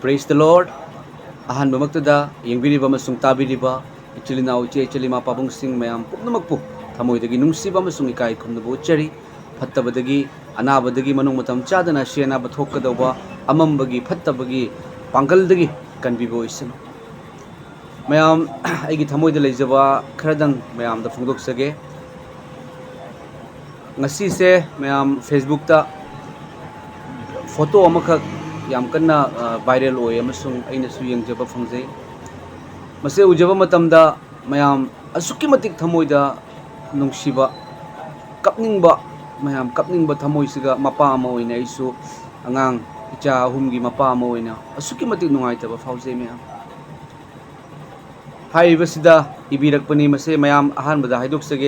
Praise the Lord. Ahan bamagtada yengbiriba masung tabiriba ichilina uche ichilima pabung sing mayam pumnamakpu thamoidagi nungsiba masung ikai khumnabu chari phattabadagi anabadagi manung matam chadana shena bathokkadoba amambagi phattabagi pangaldagi kanbibo isano mayam aigi thamoida leijaba kharadang mayam da phongdoksage ngasi se mayam Facebook ta photo amakak yam kanna viral oy amasung aina su yengjaba phongjai mase ujaba matamda mayam asuki matik thamoida nungsiba kapningba mayam kapningba thamoisiga mapa ama oina isu angang icha humgi mapa ama oina asuki matik nungaitaba phawjai mayam haibasida ibirakpani mase mayam ahanbada haidoksage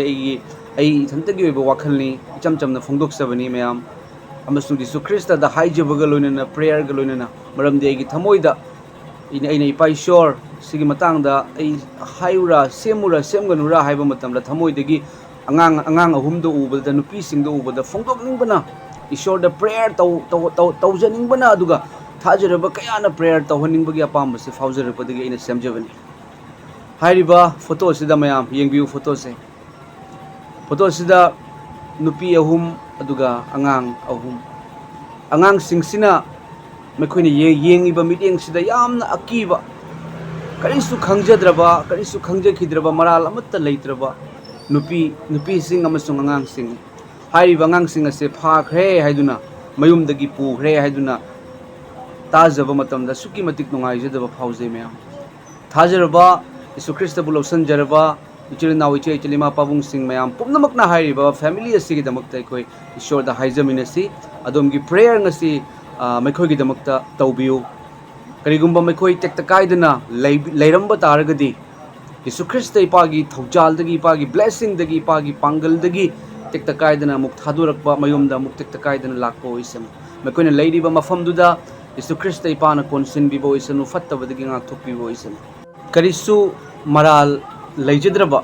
ai thantagi oiba wakhalni ichamchamna phongdoksabani mayam amasung Jesu Christa da haijabaga loinana prayer ga loinana maramdi aigi thamoida ina ipai sure sigi matangda ai haiura semganura haiba matamda thamoidagi angang ahumdo ubada nupi singdo ubada phongdokningbana ishor da prayer taujaningbana aduga thajaraba kayana prayer tauhaningbagi apamba se phawjarabadagi ina semjabani hairiba photo sida mayam yengbiu photo sida nupi ahum aduga angang ahum angang singsina mekhoi yengiba miteng sida yamna akiba karisu khangjadraba karisu khangjakidraba maral amatta leitraba nupi sing amasung angang sing haiba angang sing ase phakre haiduna mayumdagi pukhre haiduna tajaba matamda suki matik nungaijadaba phawjai mayam thajaraba Jesu Christa bu lawsanjaraba ichilina uche ichilima pabung sing mayam pumnamakna hairiba family asigi damakta ikoi ishor da haijaminasi adomgi prayer ngasi mekhoi gi damakta tawbiu karigumba mekhoi tekta kaidana leiramba taragadi Jesu Christa ipagi thawjaldagi ipagi blessing dagi ipagi pangal-dagi tekta kaidana muk thadurakba mayumda muk tekta kaidana lakpa oisam mekhoina leiriba mafamduda Jesu Christa ipana konsin bibo isanu fattabadagi ngakthokbibo isam karisu maral leijadraba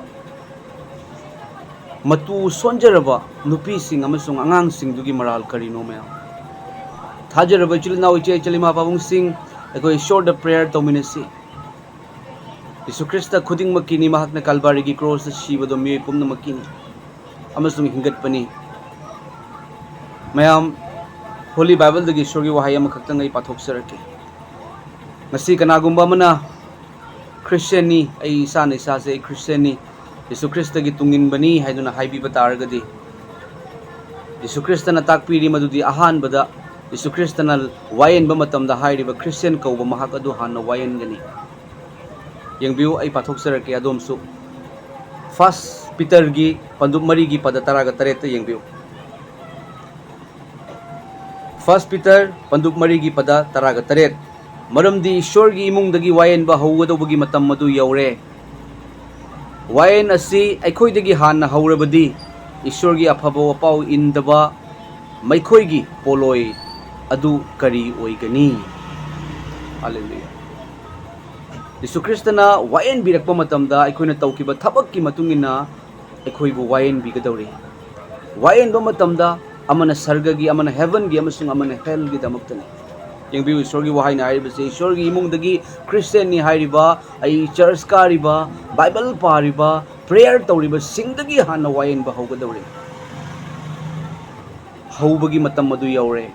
matu sonjaraba nupi sing amasung angang sing dugi maral karino mayam thajaraba chilina uche chalima pabung sing ekoi short the prayer dominasi Jesu Christa khuding makini mahakna kalvari gi cross shibado mi pumna makini amasung hingat pani mayam holy bible dagi sorgi wahai am khaktang ai pathok sarake ngasi kanagumba mana Christian ni ai isa se Christian ni Jesu Christa gi tungin bani haiduna haibi bataragadi Jesu Christa na takpiri madudi ahan bada Jesu Christa na wayen ba matamda hairiba Christian kauba mahak adu hanna wayen gani yengbiu ai pathok sarake adomsu First Peter gi panduk mari gi pada taraga tareta yengbiu First Peter panduk mari gi pada taraga taret maramdi ishorgi imungdagi wayen ba hawgadawbagi matam madu yaure wayen asi aikhoidagi hanna hawrabadi ishorgi afaba wapau indaba maikhoigi poloi adu kari oigani hallelujah Jesu Christa na wayen birakpa matamda aikhoina tawkiba thabakki matungina aikhoibu wayen bigadawri wayen ba matamda amana sargagi amana heaven gi amasung amana hell gi damaktani yengbiu ishorgi wahai na hairibase ishorgi imungdagi Christian ni hairiba ai church kariba bible pariba prayer tawriba singdagi hanna wayen ba hawgadawre hawbagi matam madu yaure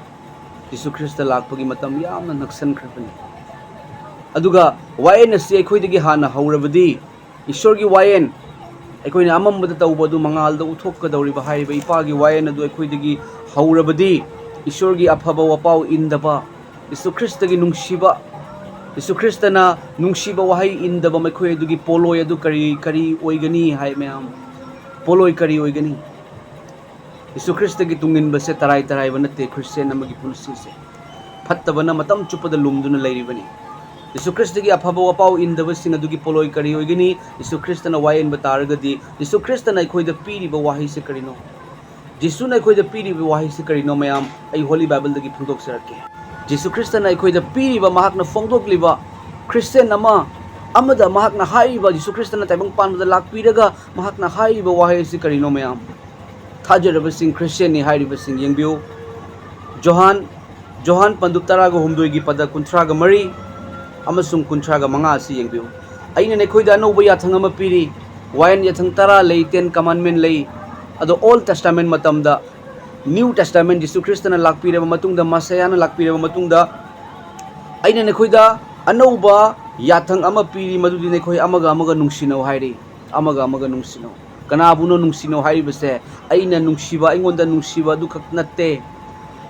Jesu Christa lakpagi matam yamna naksan khrabani aduga wayen asi aikhoidagi hanna hawrabadi ishorgi wayen aikoina amambada tawbadu mangalda uthokkadawriba hairiba ipagi wayen adu aikhoidagi hawrabadi ishorgi afaba wapau indaba Jesu Christa gi nungsiba Jesu Christa na nungsiba wahai indaba makhoi adugi poloi adu kari oigani hai mayam poloi kari oigani Jesu Christa gi tungin base tarai banate Christian amagi punsi se phattabana matam chupada lumduna lairibani Jesu Christa gi afaba wapau indaba sing adugi poloi kari oigani Jesu Christa na wayen bataragadi Jesu Christa na ikhoida piriba wahai se karino Jesu na ikhoida piriba wahai se karino mayam ai holy bible dagi phundok sarake Jesu Christa na ikhoida piriba mahakna phongdokliba Christian ama amada mahakna haiba Jesu Christa na taibang panbada lakpiraga mahakna haiba wahai si karino mayam thajaraba sing Christian ni hairiba sing yengbiu जोहान पंदुक तरागा हुमदोई पद कुंथ्रागा मरी अमसुंग कुंथ्रागा मंगा असि येंबियो अइने नेखोइदा अनौबा याथंग अमा पीरी वायन याथंग तरा लई 10 कमांडमेंट लई अदो ओल्ड टेस्टामेंट मतमदा न्यू टेस्टामेंट जिसु क्रिस्टना लाकपीरबा मतुंगदा मसायाना लाकपीरबा मतुंगदा अइने नेखोइदा अनौबा याथंग अमा पीरी मदुदि नेखोइ अमगा अमगा नुंसिनौ हाइरी अमगा अमगा नुंसिनौ कनाबुनो नुंसिनौ हाइरिबसे अइना नुंसिबा अइंगोंदा नुंसिबा दु खक नत्ते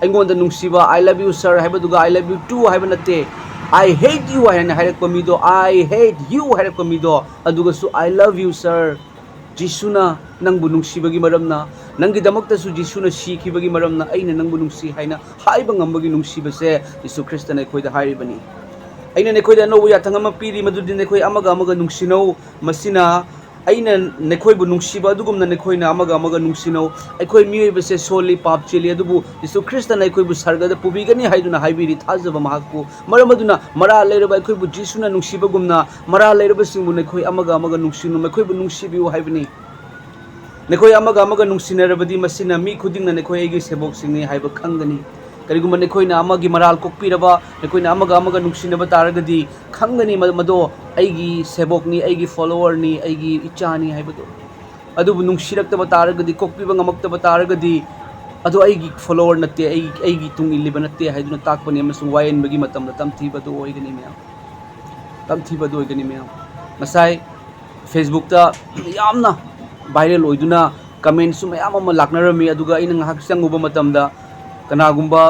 अइंगोंदा नुंसिबा आई लव यू सर हाइबदुगा आई लव यू टू हाइबा नत्ते I hate you हाइना हाइरकपा मिदो I hate you हाइरकपा मिदो अदुगसु I love you sir जिसुना नंगबु नुंसिबगी मरमना नंगी दमक्तसु जिसुना सीखिबगी मरमना अइना नंगबु नुंसि हाइना हाइबा ngambagi नुंसिबसे जिसु क्रिस्टना खोइदा हाइरिबनी अइना नेखोइदा नोबु याथंग अमा पीरी मदुदि नेखोइ अमगा अमगा नुंसिनौ मसिना अइना नेखोइबु नुंसिबा अदुगुमना नेखोइना अमगा अमगा नुंसिनौ अइखोइ मियोइबसे सोली पाप चेली अदुबु जिसु क्रिस्टना अइखोइबु सर्गदा पुबिगनी हाइदुना हाइबिरि थाजबा महाकु मरमदुना मरा लेरबा अइखोइबु जिसुना नुंसिबगुमना मरा लेरबसिंबु नेखोइ अमगा अमगा नुंसिनु मखोइबु नुंसिबिउ हाइबनि नेखोइ अमगा अमगा नुंसिनरबदि मसिना मी खुदिंना नेखोइ एगी सेबोकसिंनि हाइबा खंगनी करिगुम्बा नेखोइना अमगी मराल कोकपीरबा नेखोइना अमगा अमगा नुंसिनबा तारगदि खंगनी मदो अइगी सेबोकनी अइगी फॉलोअरनी अइगी इचानी हाइबदो अदुबु नुंसिरक्तबा तारगदि कोकपीबा ngamaktaba तारगदि अदो अइगी फॉलोअर नत्ते अइगी तुंग इलिबा नत्ते हाइदुना ताकपनि अमसुंग वायनबगी मतमदा तमथीबदो ओइगनी म्याम तमथीबदो ओइगनी म्याम मसाई फेसबुक ता यामना वायरल ओइदुना कमेंट सु मयाम अमा लाकनरमी अदुगा अइना ngahak changuba matamda कनागुम्बा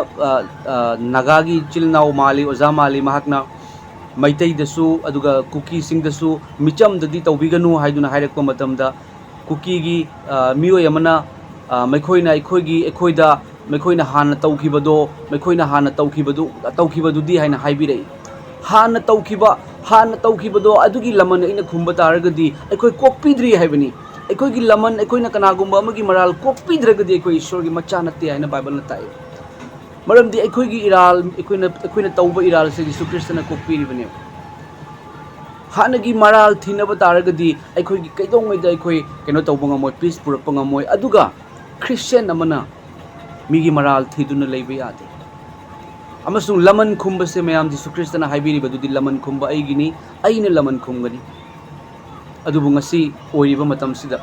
नागागी चिलनाव माली ओजा माली महाकना मैतैदसु अदुगा कुकी सिंगदसु मिचमददि तौबिगनु हाइदुना हाइरकपा मतमदा कुकीगी मियोय अमना मैखोइना अखोइगी अखोइदा मैखोइना हाना तौखिबदो मैखोइना हाना तौखिबदुदि हाइना हाइबिरई हाना तौखिबदो अदुगी लमन अइना खुम्बा तारगदि अखोइ कोकपीद्री हाइबनी अखोइगी लमन अखोइना कनागुम्बा अमगी मराल कोकपीद्रगदि अखोइ ईश्वरगी मचा नत्ते हाइना बाइबलना ताइ मरमदी अखोइगी इराल अखोइना तौबा इराल से यीशु क्रिस्टना कोकपीरिबने हानगी मराल थिनबा तारगदि अखोइगी कैदोंगैदा अखोइ केनो तौबा ngमोय पीस पुरपा ngमोय अदुगा क्रिश्चियन अमना मिगी मराल थिदुना लेबा यादे अमसुंग लमन खुम्बसे मयाम यीशु क्रिस्टना हाइबिरिबदुदि लमन खुम्बा अइगिनी अइना लमन खुम्गनी अदुबु ngasi ओइरिबा मतमसिदा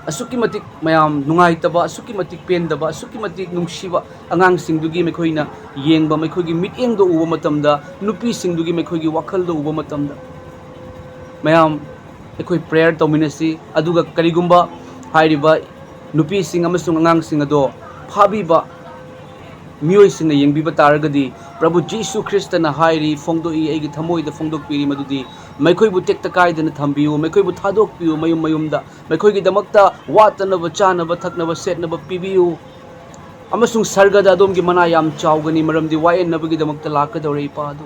असुकी मतिक मयाम नुंगाइतबा असुकी मतिक पेंदबा असुकी मतिक नुंगसिबा अंगांग सिंगदुगी मेखोइना येंगबा मेखोइगी मिटएंगदो उबा मतमदा नुपी सिंगदुगी मेखोइगी वखलदो उबा मतमदा मयाम एखोइ प्रेयर तौमिनसी अदुगा करिगुम्बा हाइरिबा नुपी सिंग अमसुंग अंगांग सिंग अदो फाबिबा मियोइ सिंगना येंगबिबा तारगदि प्रभु जीसु क्रिस्टना हाइरि फोंदोई एगी थमोइदा फोंदोकपिरि मदुदि मैखोइबु टेक्ता काइदना थम्बियु मैखोइबु थादोकपियु मयुम मयुमदा मैखोइगी दमक्ता वातनबा चानबा थकनबा सेटनबा पिबियु अमसुंग सर्गदा अदोमगी मना याम चावगनी मरमदि वायनबगी दमक्ता लाकदौरे इपादु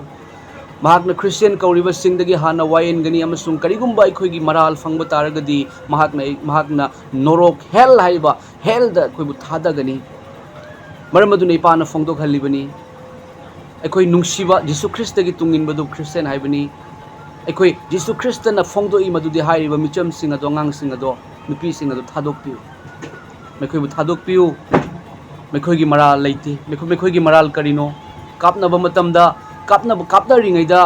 महाकना क्रिश्चियन कौरिबा सिंगदगी हाना वायनगनी अमसुंग करिगुम्बा अखोइगी मराल फंगबा तारगदि महाकना नोरोक हेल हाइबा हेलदा अखोइबु थादगनी मरमदुना इपाना फोंदोकहलिबनी अखोइ नुंसिबा यीशु क्रिस्टगी तुंगिनबदु क्रिश्चियन हाइबनी अखोइ यीशु क्रिस्टना फोंदोई मदुदि हाइरिबा मिचम सिंग अदो ngang सिंग अदो नुपी सिंग अदो थादोकपियु मैखोइबु थादोकपियु मैखोइगी मराल लेते मैखोइगी मराल करिनो कापनबा मतमदा कापनरिङैदा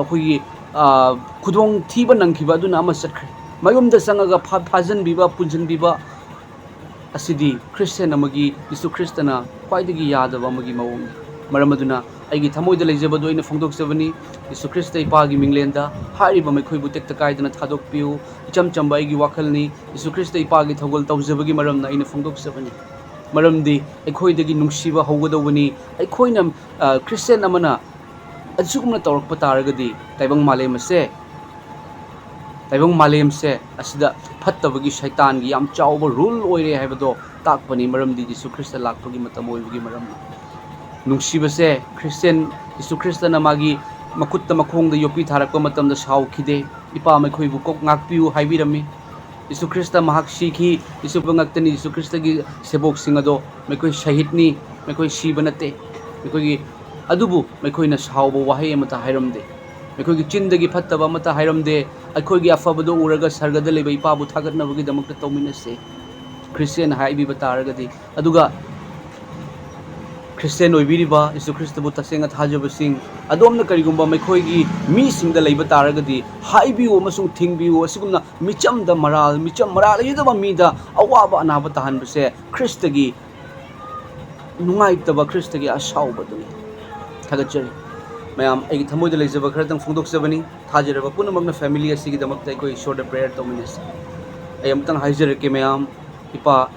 अखोइगी खुदोंग थीबा नंखिबा अदुना अमा चटख्रे मयुमदा संगगा फाजनबिबा पुंजनबिबा असिदी क्रिश्चियन अमगी यीशु क्रिस्टना ख्वाइदगी यादबा अमगी मवोंग मरमदुना अइगी थमोइदा लेजबदो अइना फोंदोकजबनी यीशु क्रिस्ट इपागी मिंगलेंदा हारिबा मैखोइबु टेक्ता काइदना थादोकपियु इचम चंबा अइगी वाखलनी यीशु क्रिस्ट इपागी थगोल तौजबगी मरमना अइना फोंदोकजबनी मरमदी अखोइदगी नुंसिबा हौगदौबनी अखोइना क्रिश्चियन अमना अजुगुमना तौरकपा तारगदि ताइबंग मालेमसे असिदा फत्तबगी शैतानगी याम चावबा रूल ओइरे हाइबदो ताकपनी मरमदी यीशु क्रिस्ट लाकपगी मतम ओइबगी मरम नुंसिबसे क्रिश्चियन यीशु क्रिस्टना मागी मकुत्ता मखोंगदा योपी थारकपा मतमदा सावखिदे इपा मैखोइबु कोक ngakpiu हाइबिरमी यीशु क्रिस्ट महाक सीखी यीशु ngakतनी यीशु क्रिस्टगी सेबोक सिंगदो मैखोइ शहीदनी मैखोइ सीबा नते मैखोइगी अदुबु मैखोइना सावबा वाहै अमता हाइरमदे मैखोइगी चिंदगी फत्तबा अमता हाइरमदे अखोइगी अफबदो उरगा सर्गदा लेबा इपाबु थागतनबगी दमकता तौमिनसे क्रिश्चियन हाइबिबा तारगदि अदुगा ꯈ꯭ꯔꯤꯁꯇꯦꯟ ꯑꯣꯏꯕꯤꯔꯤꯕ ꯌꯤꯁꯨ ꯈ꯭ꯔꯤꯁꯇꯕꯨ ꯇꯁꯦꯡꯅ ꯊꯥꯖꯕꯁꯤꯡ ꯑꯗꯣꯝꯅ ꯀꯔꯤꯒꯨꯝꯕ ꯃꯈꯣꯏꯒꯤ ꯃꯤꯁꯤꯡꯗ ꯂꯩꯕ ꯇꯥꯔꯒꯗꯤ ꯍꯥꯏꯕꯤꯌꯨ ꯑꯃꯁꯨꯡ ꯊꯤꯡꯕꯤꯌꯨ ꯑꯁꯤꯒꯨꯝꯅ ꯃꯤꯆꯝꯗ ꯃꯔꯥꯜ ꯂꯩꯖꯗꯕ ꯃꯤꯗ ꯑꯋꯥꯕ ꯑꯅꯥꯕ ꯇꯥꯍꯟꯕꯁꯦ ꯈ꯭ꯔꯤꯁꯇꯒꯤ ꯅꯨꯡꯉꯥꯏꯇꯕ ꯈ꯭ꯔꯤꯁꯇꯒꯤ ꯑꯁꯥꯎꯕꯗꯨꯅꯤ ꯊꯥꯒꯠꯆꯔꯤ ꯃꯌꯥꯝ ꯑꯩꯒꯤ ꯊꯃꯣꯏꯗ ꯂꯩꯖꯕ ꯈꯔꯇꯪ ꯐꯣꯡꯗꯣꯛꯆꯕꯅꯤ ꯊꯥꯖꯔꯕ ꯄꯨꯝꯅꯃꯛꯅ ꯐꯦꯃꯤꯂꯤ ꯑꯁꯤꯒꯤꯗꯃꯛꯇ ꯑꯩꯈꯣꯏ ꯏꯁꯣꯔꯗ ꯄ꯭ꯔꯦꯌꯔ ꯇꯧꯃꯤꯟꯅꯁꯤ ꯑꯩ ꯑꯃꯇꯪ ꯍꯥꯏꯖꯔꯛꯀꯦ ꯃꯌꯥꯝ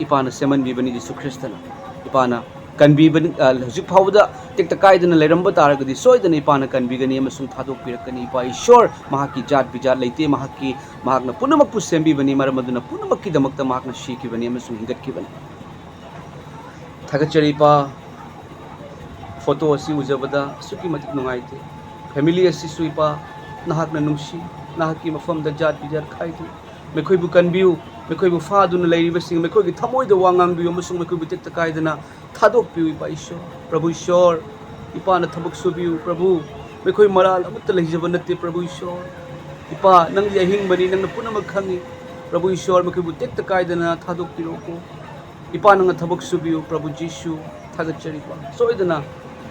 ꯏꯄꯥꯅ ꯁꯦꯝꯍꯟꯕꯤꯕꯅꯤ ꯌꯤꯁꯨ ꯈ꯭ꯔꯤꯁꯇꯅ ꯏꯄꯥꯅ ꯀꯟꯕꯤꯕꯅꯤ ꯍꯧꯖꯤꯛ ꯐꯥꯎꯕꯗ ꯇꯦꯛꯇ ꯀꯥꯏꯗꯅ ꯂꯩꯔꯝꯕ ꯇꯥꯔꯒꯗꯤ ꯁꯣꯏꯗꯅ ꯏꯄꯥꯅ ꯀꯟꯕꯤꯒꯅꯤ ꯑꯃꯁꯨꯡ ꯊꯥꯗꯣꯛꯄꯤꯔꯛꯀꯅꯤ ꯏꯄꯥ ꯏꯁꯣꯔ ꯃꯍꯥꯛꯀꯤ ꯖꯥꯠ ꯕꯤꯖꯥꯠ ꯂꯩꯇꯦ ꯃꯍꯥꯛꯅ ꯄꯨꯝꯅꯃꯛꯄꯨ ꯁꯦꯝꯕꯤꯕꯅꯤ ꯃꯔꯝ ꯑꯗꯨꯅ ꯄꯨꯝꯅꯃꯛꯀꯤꯗꯃꯛꯇ ꯃꯍꯥꯛꯅ ꯁꯤꯈꯤꯕꯅꯤ ꯑꯃꯁꯨꯡ ꯍꯤꯡꯒꯠꯈꯤꯕꯅꯤ ꯊꯥꯒꯠꯆꯔꯤ ꯏꯄꯥ ꯐꯣꯇꯣ ꯑꯁꯤ ꯎꯖꯕꯗ ꯑꯁꯨꯛꯀꯤ ꯃꯇꯤꯛ ꯅꯨꯡꯉꯥꯏꯇꯦ ꯐꯦꯃꯤꯂꯤ ꯑꯁꯤꯁꯨ ꯏꯄꯥ ꯅꯍꯥꯛꯅ ꯅꯨꯡꯁꯤ ꯅꯍꯥꯛꯀꯤ ꯃꯐꯝꯗ ꯖꯥꯠ ꯕꯤꯖꯥꯠ ꯈꯥꯏꯗꯨ ꯃꯈꯣꯏꯕꯨ ꯀꯟꯕꯤꯌꯨ ꯃꯈꯣꯏꯕꯨ ꯐꯥꯗꯨꯅ ꯂꯩꯔꯤꯕꯁꯤꯡ ꯃꯈꯣꯏꯒꯤ ꯊꯃꯣꯏꯗ ꯋꯥ ꯉꯥꯡꯕꯤꯌꯨ ꯑꯃꯁꯨꯡ ꯃꯈꯣꯏꯕꯨ ꯇꯦꯛꯇ ꯀꯥꯏꯗꯅ ꯊꯥꯗꯣꯛꯄꯤꯌꯨ ꯏꯄꯥ ꯏꯁꯣꯔ ꯄ꯭ꯔꯚꯨ ꯏꯁꯣꯔ ꯏꯄꯥꯅ ꯊꯕꯛ ꯁꯨꯕꯤꯌꯨ ꯄ꯭ꯔꯚꯨ ꯃꯈꯣꯏ ꯃꯔꯥꯜ ꯑꯃꯠꯇ ꯂꯩꯖꯕ ꯅꯠꯇꯦ ꯄ꯭ꯔꯚꯨ ꯏꯁꯣꯔ ꯏꯄꯥ ꯅꯪꯗꯤ ꯑꯍꯤꯡꯕꯅꯤ ꯅꯪꯅ ꯄꯨꯝꯅꯃꯛ ꯈꯪꯉꯤ ꯄ꯭ꯔꯚꯨ ꯏꯁꯣꯔ ꯃꯈꯣꯏꯕꯨ ꯇꯦꯛꯇ ꯀꯥꯏꯗꯅ ꯊꯥꯗꯣꯛꯄꯤꯔꯣꯀꯣ ꯏꯄꯥ ꯅꯪꯅ ꯊꯕꯛ ꯁꯨꯕꯤꯌꯨ ꯄ꯭ꯔꯚꯨ ꯖꯤꯁꯨ ꯊꯥꯒꯠꯆꯔꯤ ꯏꯄꯥ ꯁꯣꯏꯗꯅ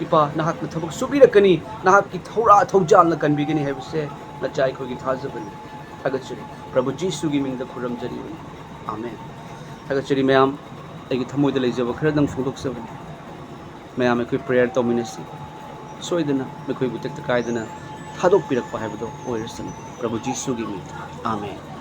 ꯏꯄꯥ ꯅꯍꯥꯛꯅ ꯊꯕꯛ ꯁꯨꯕꯤꯔꯛꯀꯅꯤ ꯅꯍꯥꯛꯀꯤ ꯊꯧꯔꯥ ꯊꯧꯖꯥꯜꯅ ꯀꯟꯕꯤꯒꯅꯤ ꯍꯥꯏꯕꯁꯦ ꯅꯆꯥ ꯑꯩꯈꯣꯏꯒꯤ ꯊꯥꯖꯕꯅꯤ ꯊꯥꯒꯠꯆꯔꯤ ꯄ꯭ꯔꯚꯨ ꯖꯤꯁꯨꯒꯤ ꯃꯤꯡꯗ ꯈꯨꯔꯨꯝꯖꯔꯤꯕꯅꯤ आमेन थगचरी मैम अगी थमोइद लेजब खरदंग फोंदोकसबनी मैम अखोई प्रेयर तौमिनसी सोइदना मखोइबु तेक्ता कायदना थादोक पिरकपा हाइबदो ओइरसनु प्रभु जीसुगी मिंग आमेन।